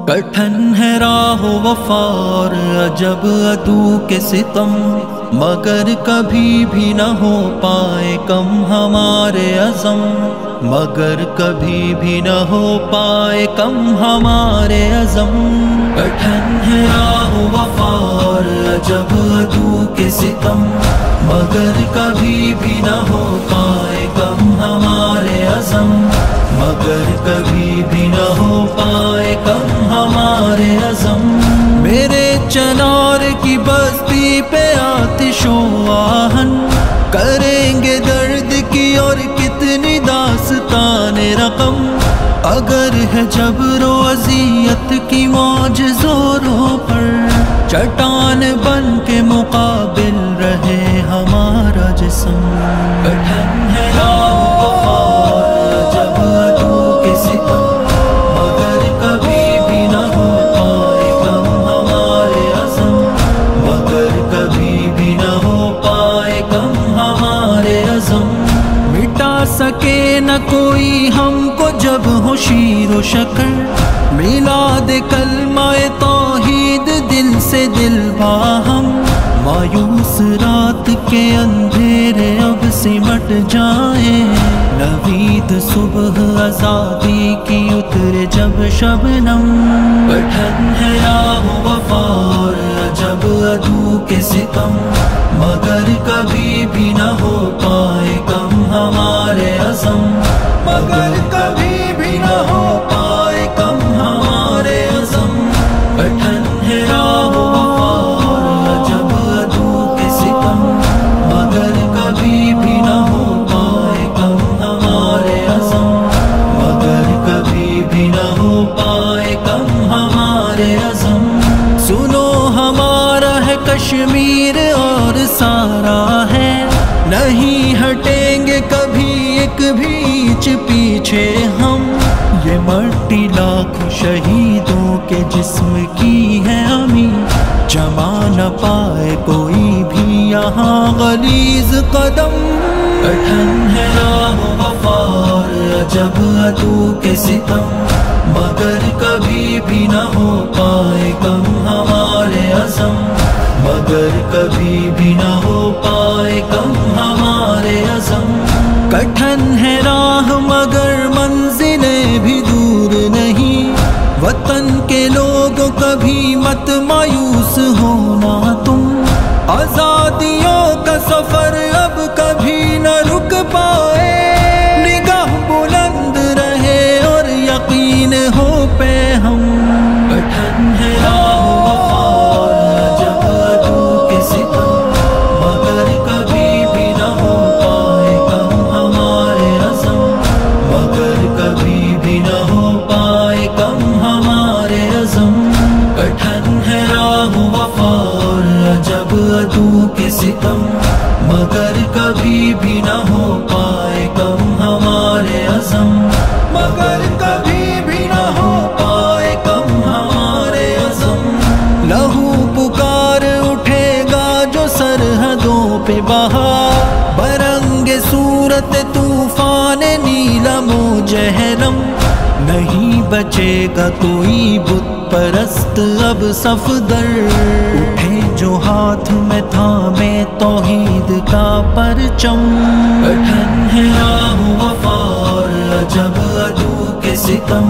کٹھن ہے راہ وفا اور عجب عدو کے ستم، مگر کبھی بھی نہ ہو پائے کم ہمارے عزم، مگر کبھی بھی نہ ہو پائے کم ہمارے عزم۔ کٹھن ہے راہ وفا اور عجب عدو کے ستم، مگر کبھی بھی نہ ہو پائے کم ہمارے عزم، مگر کبھی بھی نہ ہو پائے کم ہمارے عزم۔ میرے چنار کی بستی پہ آتش و آہن، کریں گے درد کی اور کتنی داستان رقم، اگر ہے جبر و اذیت کی موج زوروں پر، چٹان بن کے مقابل رہے ہمارا جسم۔ کٹھن ہے راہ وفا اور عجب عدو کے ستم، مگر کبھی بھی نہ ہو پائے کم ہمارے عزم، مگر کبھی بھی نہ ہو پائے کم ہمارے عزم۔ مٹا سکے نہ کوئی ہم کو جب ہو شیر و شکر، میلاد کلمہ توحید دل سے دل باہم، مایوس رات کے اندھیرے اب سمٹ جائیں، نوید صبح آزادی کی اترے جب شبنم۔ کٹھن ہے راہ وفا اور عجب عدو کے ستم، مگر کبھی بھی نہ ہو پائے کم ہمارے عزم، مگر کبھی بھی نہ ہو پائے کم ہمارے عزم۔ کٹھن ہے راہ وفا اور عجب عدو کے ستم، مگر کبھی بھی نہ ہو پائے کم ہمارے عزم، مگر کبھی بھی نہ ہو پائے کم ہمارے عزم۔ سنو ہمارا ہے کشمیر اور سارا ہے، نہیں ہٹیں گے کبھی ایک بھی انچ پیچھے ہم، یہ مٹی لاکھوں شہیدوں کے جسم کی ہے امی، جما نہ پائے کوئی بھی یہاں غلیظ قدم۔ کٹھن ہے راہ وفا اور عجب عدو کے ستم، مگر کبھی بھی نہ ہو پائے کم ہمارے عزم، مگر کبھی بھی نہ ہو پائے کم ہمارے عزم۔ کٹھن ہے راہ مگر منزلیں بھی دور نہیں، وطن کے لوگوں کبھی مت مایوس ہونا تم، آزادیوں کا سفر اب کبھی نہ رک پائے، نگاہ بلند رہے اور یقین ہو پہ ہم۔ کٹھن ہے راہ وفا اور عجب عدو کے ستم، مگر کبھی بھی نہ ہو پائے کم ہمارے عزم، مگر کبھی بھی نہ ہو پائے کم ہمارے عزم۔ کٹھن ہے راہ وفا اور عجب عدو کے ستم، مگر کبھی بھی نہ ہو پائے کم ہمارے عزم، مگر کبھی بھی نہ ہو پائے کم ہمارے عزم۔ لہو پکار اٹھے گا جو سرحدوں پہ بہا، برنگ صورت طوفان نیلم و جہنم، نہیں بچے گا کوئی بت پرست اب صفدر، اٹھے جو ہاتھ میں تھامے توحید کا پرچم۔ کٹھن ہے راہ وفا اور عجب عدو کے ستم،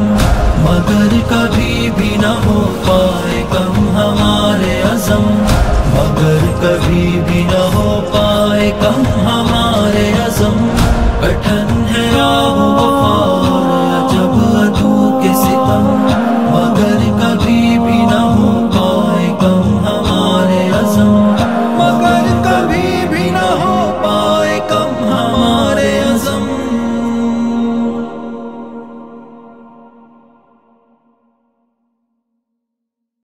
مگر کبھی بھی نہ ہو پائے کم ہمارے عزم، مگر کبھی بھی نہ ہو پائے کم